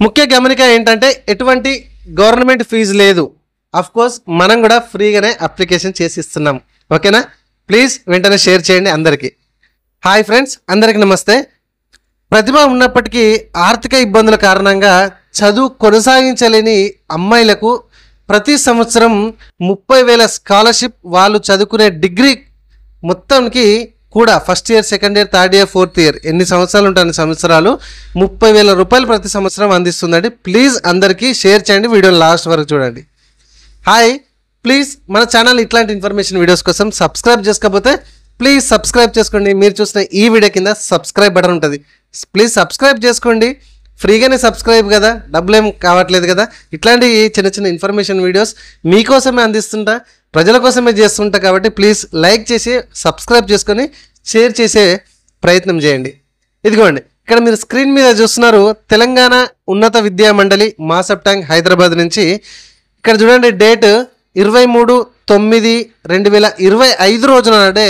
ముఖ్య గమనిక ఏంటంటే ఎటువంటి గవర్నమెంట్ ఫీజు లేదు. అఫ్ కోర్స్ మనం కూడా ఫ్రీగానే అప్లికేషన్ చేసి ఇస్తున్నాం. ఓకేనా? ప్లీజ్ వెంటనే షేర్ చేయండి అందరికీ. హాయ్ ఫ్రెండ్స్, అందరికీ నమస్తే. ప్రతిభ ఉన్నప్పటికీ ఆర్థిక ఇబ్బందుల కారణంగా చదువు కొనసాగించలేని అమ్మాయిలకు ప్రతి సంవత్సరం 30,000 స్కాలర్షిప్ వాళ్ళు చదువుకునే డిగ్రీ మొత్తానికి కూడా first year, second year, third year, fourth year ఎన్ని సంవత్సరాలు ఉంటాయి సంవత్సరాలు 30,000 రూపాయలు ప్రతి సంవత్సరం అందిస్తుందండి. ప్లీజ్ అందరికీ షేర్ చేయండి, వీడియోని లాస్ట్ వరకు చూడండి. హాయ్, ప్లీజ్ మన ఛానల్ ఇట్లాంటి ఇన్ఫర్మేషన్ వీడియోస్ కోసం సబ్స్క్రైబ్ చేసుకోకపోతే ప్లీజ్ సబ్స్క్రైబ్ చేసుకోండి. మీరు చూసిన ఈ వీడియో కింద సబ్స్క్రైబ్ బటన్ ఉంటుంది, ప్లీజ్ సబ్స్క్రైబ్ చేసుకోండి. ఫ్రీగానే సబ్స్క్రైబ్ కదా, డబ్బులేం కావట్లేదు కదా. ఇట్లాంటి చిన్న చిన్న ఇన్ఫర్మేషన్ వీడియోస్ మీకోసమే అందిస్తుంటా, ప్రజల కోసమే చేస్తుంటా. కాబట్టి ప్లీజ్ లైక్ చేసి సబ్స్క్రైబ్ చేసుకొని షేర్ చేసే ప్రయత్నం చేయండి. ఇదిగోండి, ఇక్కడ మీరు స్క్రీన్ మీద చూస్తున్నారు తెలంగాణ ఉన్నత విద్యా మండలి మాసబ్ ట్యాంక్ హైదరాబాద్ నుంచి. ఇక్కడ చూడండి, డేట్ 23/9/2025 రోజున నాడే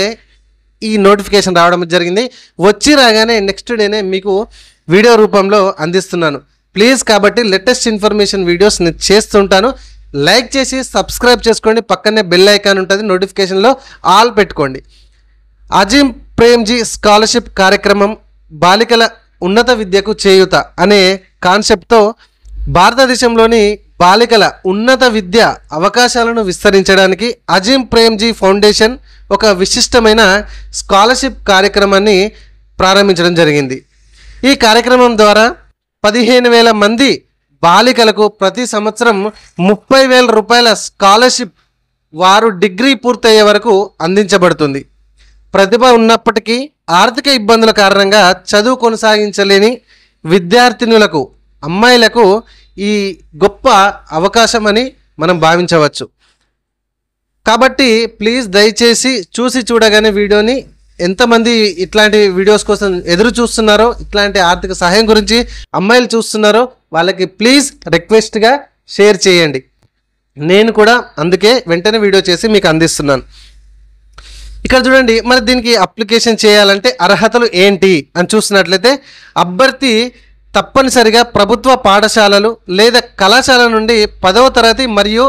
ఈ నోటిఫికేషన్ రావడం జరిగింది. వచ్చి రాగానే నెక్స్ట్ డేనే మీకు వీడియో రూపంలో అందిస్తున్నాను. ప్లీజ్ కాబట్టి లేటెస్ట్ ఇన్ఫర్మేషన్ వీడియోస్ నేను చేస్తుంటాను. లైక్ చేసి సబ్స్క్రైబ్ చేసుకోండి. పక్కనే బెల్ ఐకాన్ ఉంటుంది, నోటిఫికేషన్లో ఆల్ పెట్టుకోండి. అజీం ప్రేమ్జీ స్కాలర్షిప్ కార్యక్రమం బాలికల ఉన్నత విద్యకు చేయూత అనే కాన్సెప్ట్తో భారతదేశంలోని బాలికల ఉన్నత విద్య అవకాశాలను విస్తరించడానికి అజీం ప్రేమ్జీ ఫౌండేషన్ ఒక విశిష్టమైన స్కాలర్షిప్ కార్యక్రమాన్ని ప్రారంభించడం జరిగింది. ఈ కార్యక్రమం ద్వారా 15,000 మంది బాలికలకు ప్రతి సంవత్సరం 30,000 రూపాయల స్కాలర్షిప్ వారు డిగ్రీ పూర్తయ్యే వరకు అందించబడుతుంది. ప్రతిభ ఉన్నప్పటికీ ఆర్థిక ఇబ్బందుల కారణంగా చదువు కొనసాగించలేని విద్యార్థినులకు, అమ్మాయిలకు ఈ గొప్ప అవకాశం అని మనం భావించవచ్చు. కాబట్టి ప్లీజ్ దయచేసి చూసి చూడగానే వీడియోని ఎంతమంది ఇట్లాంటి వీడియోస్ కోసం ఎదురు చూస్తున్నారో, ఇట్లాంటి ఆర్థిక సహాయం గురించి అమ్మాయిలు చూస్తున్నారో వాళ్ళకి ప్లీజ్ రిక్వెస్ట్గా షేర్ చేయండి. నేను కూడా అందుకే వెంటనే వీడియో చేసి మీకు అందిస్తున్నాను. ఇక్కడ చూడండి, మరి దీనికి అప్లికేషన్ చేయాలంటే అర్హతలు ఏంటి అని చూసినట్లయితే అభ్యర్థి తప్పనిసరిగా ప్రభుత్వ పాఠశాలలు లేదా కళాశాల నుండి 10వ తరగతి మరియు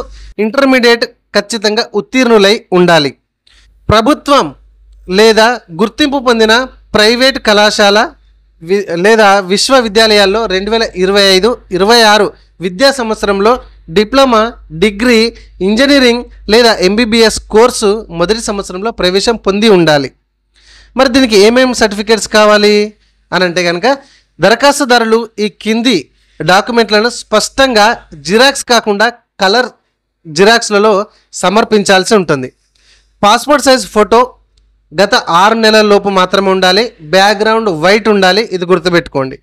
ఇంటర్మీడియట్ ఖచ్చితంగా ఉత్తీర్ణులై ఉండాలి. ప్రభుత్వం లేదా గుర్తింపు పొందిన ప్రైవేట్ కళాశాల లేదా విశ్వవిద్యాలయాల్లో 2025-26 విద్యా సంవత్సరంలో డిప్లొమా, డిగ్రీ, ఇంజనీరింగ్ లేదా MBBS కోర్సు మొదటి సంవత్సరంలో ప్రవేశం పొంది ఉండాలి. మరి దీనికి ఏమేమి సర్టిఫికేట్స్ కావాలి అని అంటే కనుక దరఖాస్తుదారులు ఈ కింది డాక్యుమెంట్లను స్పష్టంగా జిరాక్స్ కాకుండా కలర్ జిరాక్స్లలో సమర్పించాల్సి ఉంటుంది. పాస్పోర్ట్ సైజ్ ఫోటో గత 6 నెలల లోపు మాత్రమే ఉండాలి. బ్యాక్గ్రౌండ్ వైట్ ఉండాలి, ఇది గుర్తుపెట్టుకోండి.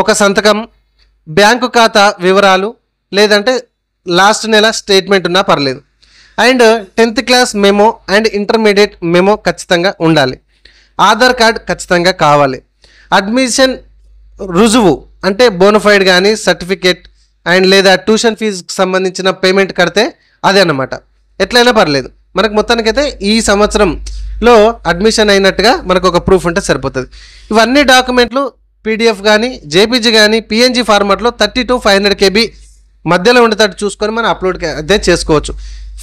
ఒక సంతకం, బ్యాంకు ఖాతా వివరాలు లేదంటే లాస్ట్ నెల స్టేట్మెంట్ ఉన్నా పర్లేదు. And 10th class memo and intermediate memo ఖచ్చితంగా ఉండాలి. ఆధార్ కార్డ్ ఖచ్చితంగా కావాలి. అడ్మిషన్ రుజువు అంటే బోనఫైడ్ కానీ సర్టిఫికేట్ అండ్ లేదా ట్యూషన్ ఫీజుకి సంబంధించిన పేమెంట్ కడితే అదే అన్నమాట. ఎట్లయినా పర్లేదు, మనకు మొత్తానికైతే ఈ సంవత్సరంలో అడ్మిషన్ అయినట్టుగా మనకు ఒక ప్రూఫ్ ఉంటే సరిపోతుంది. ఇవన్నీ డాక్యుమెంట్లు PDF కానీ, JPG కానీ, PNG ఫార్మాట్లో 30 to 500 KB మధ్యలో ఉండేటట్టు చూసుకొని మనం అప్లోడ్ అదే చేసుకోవచ్చు.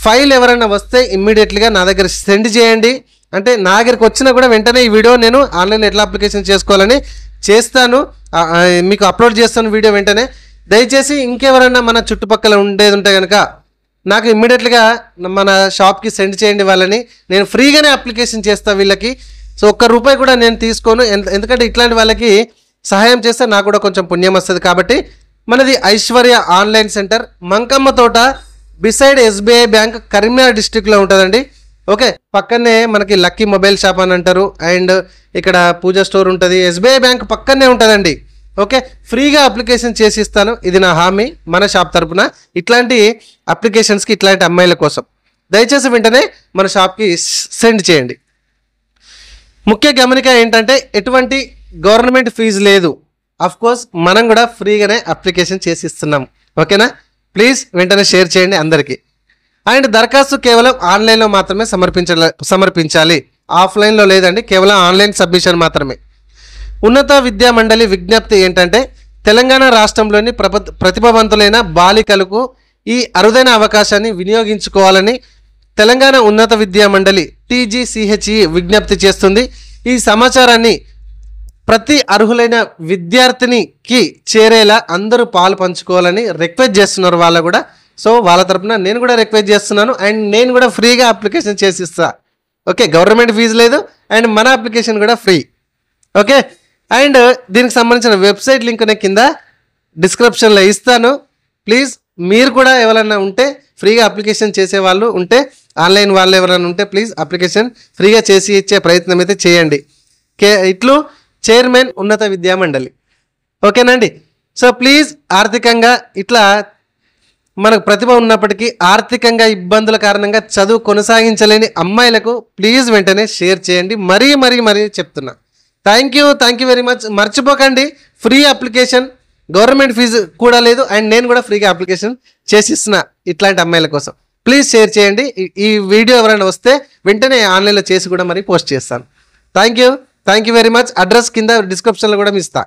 ఫైల్ ఎవరైనా వస్తే ఇమ్మీడియట్లీగా నా దగ్గర సెండ్ చేయండి. అంటే నా దగ్గరికి వచ్చినా కూడా వెంటనే ఈ వీడియో నేను ఆన్లైన్ ఎట్లా అప్లికేషన్ చేసుకోవాలని చేస్తాను, మీకు అప్లోడ్ చేస్తాను వీడియో వెంటనే. దయచేసి ఇంకెవరైనా మన చుట్టుపక్కల ఉండేది ఉంటే కనుక నాకు ఇమ్మీడియట్గా మన షాప్కి సెండ్ చేయండి వాళ్ళని. నేను ఫ్రీగానే అప్లికేషన్ చేస్తాను వీళ్ళకి. సో ₹1 కూడా నేను తీసుకోను, ఎందుకంటే ఇట్లాంటి వాళ్ళకి సహాయం చేస్తే నాకు కూడా కొంచెం పుణ్యం వస్తుంది. కాబట్టి మనది ఐశ్వర్య ఆన్లైన్ సెంటర్, మంకమ్మ తోట, బిసైడ్ SBI బ్యాంక్, కరీంనగర్ డిస్టిక్లో ఉంటుందండి. ఓకే, పక్కనే మనకి లక్కీ మొబైల్ షాప్ అని అంటారు. అండ్ ఇక్కడ పూజ స్టోర్ ఉంటుంది. SBI బ్యాంక్ పక్కనే ఉంటుందండి. ఓకే, ఫ్రీగా అప్లికేషన్ చేసి ఇస్తాను, ఇది నా హామీ మన షాప్ తరపున. ఇట్లాంటి అప్లికేషన్స్కి, ఇట్లాంటి అమ్మాయిల కోసం దయచేసి వెంటనే మన షాప్కి సెండ్ చేయండి. ముఖ్య గమనిక ఏంటంటే ఎటువంటి గవర్నమెంట్ ఫీజు లేదు. అఫ్ కోర్స్ మనం కూడా ఫ్రీగానే అప్లికేషన్ చేసి ఇస్తున్నాం. ఓకేనా? ప్లీజ్ వెంటనే షేర్ చేయండి అందరికీ. అండ్ దరఖాస్తు కేవలం ఆన్లైన్లో మాత్రమే సమర్పించాలి, ఆఫ్లైన్లో లేదండి, కేవలం ఆన్లైన్ సబ్మిషన్ మాత్రమే. ఉన్నత విద్యా మండలి విజ్ఞప్తి ఏంటంటే తెలంగాణ రాష్ట్రంలోని ప్రతిభావంతులైన బాలికలకు ఈ అరుదైన అవకాశాన్ని వినియోగించుకోవాలని తెలంగాణ ఉన్నత విద్యా మండలి TGCHE విజ్ఞప్తి చేస్తుంది. ఈ సమాచారాన్ని ప్రతి అర్హులైన విద్యార్థినికి చేరేలా అందరూ పాలు పంచుకోవాలని రిక్వెస్ట్ చేస్తున్నారు వాళ్ళు కూడా. సో వాళ్ళ తరపున నేను కూడా రిక్వెస్ట్ చేస్తున్నాను. అండ్ నేను కూడా ఫ్రీగా అప్లికేషన్ చేసిస్తా. ఓకే, గవర్నమెంట్ ఫీజు లేదు అండ్ మన అప్లికేషన్ కూడా ఫ్రీ. ఓకే, అండ్ దీనికి సంబంధించిన వెబ్సైట్ లింక్ నేను కింద డిస్క్రిప్షన్లో ఇస్తాను. ప్లీజ్ మీరు కూడా ఎవరైనా ఉంటే ఫ్రీగా అప్లికేషన్ చేసే వాళ్ళు ఉంటే, ఆన్లైన్ వాళ్ళు ఎవరైనా ఉంటే ప్లీజ్ అప్లికేషన్ ఫ్రీగా చేసి ఇచ్చే ప్రయత్నం అయితే చేయండి. ఇట్లు చైర్మన్ ఉన్నత విద్యా మండలి. ఓకేనండి. సో ప్లీజ్ ఆర్థికంగా ఇట్లా మనకు ప్రతిభ ఉన్నప్పటికీ ఆర్థికంగా ఇబ్బందుల కారణంగా చదువు కొనసాగించలేని అమ్మాయిలకు ప్లీజ్ వెంటనే షేర్ చేయండి. మరీ చెప్తున్నా. Thank you very much. మర్చిపోకండి, ఫ్రీ అప్లికేషన్, గవర్నమెంట్ ఫీజు కూడా లేదు అండ్ నేను కూడా ఫ్రీగా అప్లికేషన్ చేసిస్తున్నా ఇట్లాంటి అమ్మాయిల కోసం. ప్లీజ్ షేర్ చేయండి. ఈ వీడియో ఎవరైనా వస్తే వెంటనే ఆన్లైన్లో చేసి కూడా మరి పోస్ట్ చేస్తాను. Thank you very much. Address కింద డిస్క్రిప్షన్లో కూడా ఇస్తా.